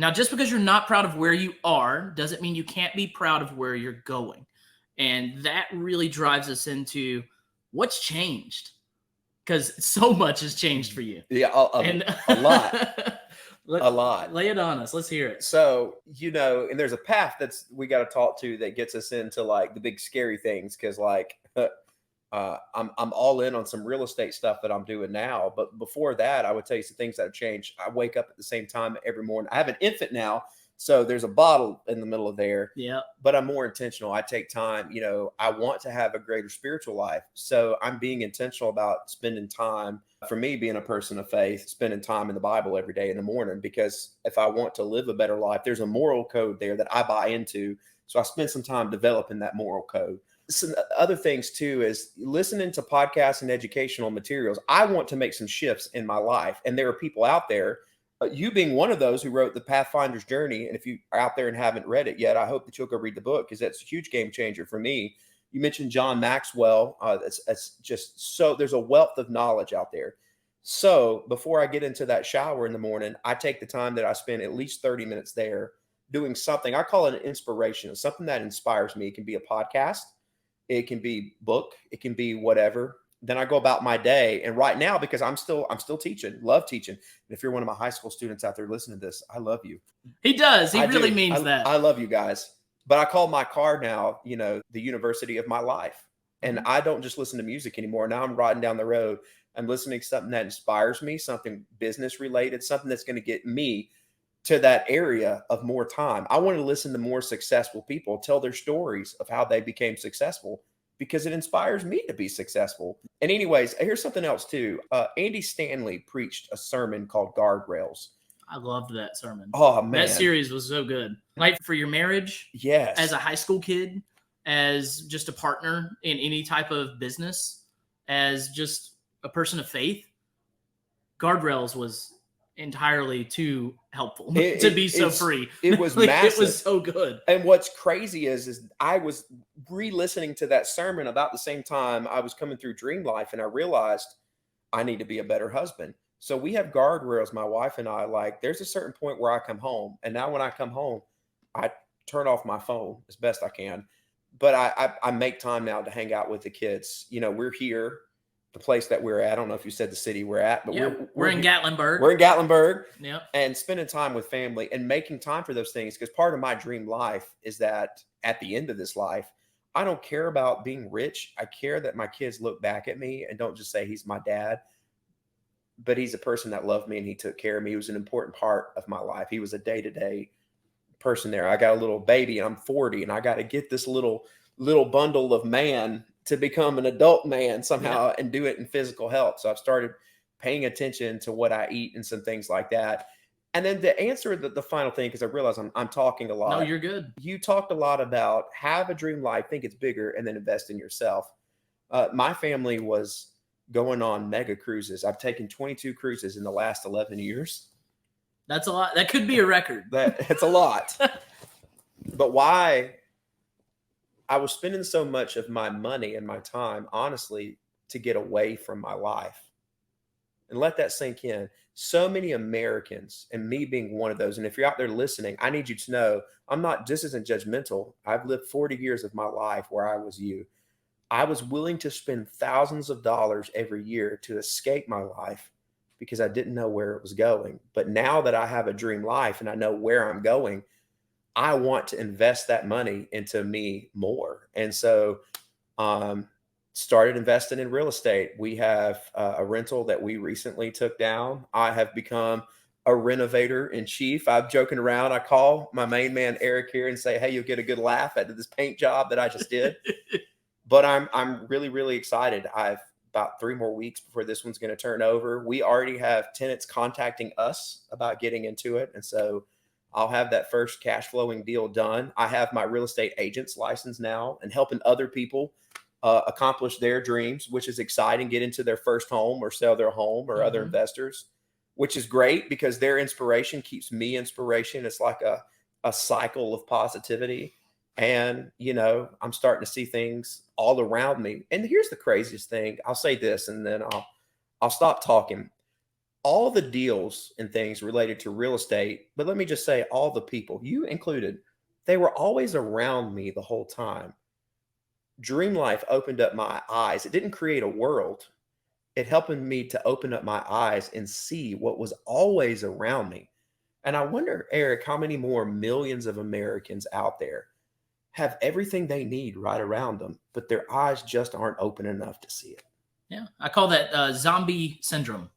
Now, just because you're not proud of where you are doesn't mean you can't be proud of where you're going. And that really drives us into what's changed, because so much has changed for you. Yeah, a lot. A lot. Lay it on us. Let's hear it. So, and there's a path we got to talk to that gets us into like the big scary things. Cause like, I'm all in on some real estate stuff that I'm doing now. But before that, I would tell you some things that have changed. I wake up at the same time every morning. I have an infant now, so there's a bottle in the middle of there. Yeah. But I'm more intentional. I take time. I want to have a greater spiritual life. So I'm being intentional about spending time. For me, being a person of faith, spending time in the Bible every day in the morning, because if I want to live a better life, there's a moral code there that I buy into. So I spend some time developing that moral code. Some other things too is listening to podcasts and educational materials. I want to make some shifts in my life. And there are people out there, you being one of those who wrote the Pathfinders Journey. And if you are out there and haven't read it yet, I hope that you'll go read the book, because that's a huge game changer for me. You mentioned John Maxwell. That's just so there's a wealth of knowledge out there. So before I get into that shower in the morning, I take the time that I spend at least 30 minutes there doing something. I call it an inspiration, something that inspires me. It can be a podcast. It can be book. It can be whatever. Then I go about my day. And right now, because I'm still teaching, love teaching. And if you're one of my high school students out there listening to this, I love you. He does. He really means that. I love you guys. But I call my car now, the university of my life. And I don't just listen to music anymore. Now I'm riding down the road. I'm listening to something that inspires me, something business related, something that's going to get me to that area of more time. I want to listen to more successful people tell their stories of how they became successful, because it inspires me to be successful. And anyways, here's something else too. Andy Stanley preached a sermon called Guardrails. I loved that sermon. Oh, man. That series was so good. Like for your marriage, yes, as a high school kid, as just a partner in any type of business, as just a person of faith, Guardrails was entirely too helpful to be so free. It was massive. It was so good. And what's crazy is I was re-listening to that sermon about the same time I was coming through Dream Life, and I realized I need to be a better husband. So we have guardrails, my wife and I. Like, there's a certain point where I come home, and now when I come home, I turn off my phone as best I can. But I make time now to hang out with the kids. We're here, the place that we're at. I don't know if you said the city we're at, but we're in Gatlinburg. We're in Gatlinburg. Yep. And spending time with family and making time for those things. Because part of my dream life is that at the end of this life, I don't care about being rich. I care that my kids look back at me and don't just say he's my dad, but he's a person that loved me and he took care of me. He was an important part of my life. He was a day-to-day person there. I got a little baby and I'm 40, and I got to get this little bundle of man to become an adult man somehow and do it in physical health. So I've started paying attention to what I eat and some things like that. And then to answer the final thing, because I realize I'm talking a lot. No, you're good. You talked a lot about have a dream life, think it's bigger, and then invest in yourself. My family was going on mega cruises. I've taken 22 cruises in the last 11 years. That's a lot. That could be a record. It's a lot. But why? I was spending so much of my money and my time, honestly, to get away from my life. And let that sink in. So many Americans, and me being one of those, and if you're out there listening, I need you to know, this isn't judgmental. I've lived 40 years of my life where I was you. I was willing to spend thousands of dollars every year to escape my life because I didn't know where it was going. But now that I have a dream life and I know where I'm going, I want to invest that money into me more. And so started investing in real estate. We have a rental that we recently took down. I have become a renovator in chief. I'm joking around. I call my main man, Eric, here and say, hey, you'll get a good laugh at this paint job that I just did. But I'm really, really excited. I've about 3 more weeks before this one's going to turn over. We already have tenants contacting us about getting into it. And so I'll have that first cash flowing deal done. I have my real estate agent's license now and helping other people accomplish their dreams, which is exciting, get into their first home or sell their home or other investors, which is great because their inspiration keeps me inspiration. It's like a cycle of positivity. And, I'm starting to see things all around me. And here's the craziest thing. I'll say this and then I'll stop talking. all the deals and things related to real estate, but let me just say all the people, you included, they were always around me the whole time. Dream Life opened up my eyes. It didn't create a world. It helped me to open up my eyes and see what was always around me. And I wonder, Eric, how many more millions of Americans out there have everything they need right around them, but their eyes just aren't open enough to see it. Yeah, I call that zombie syndrome.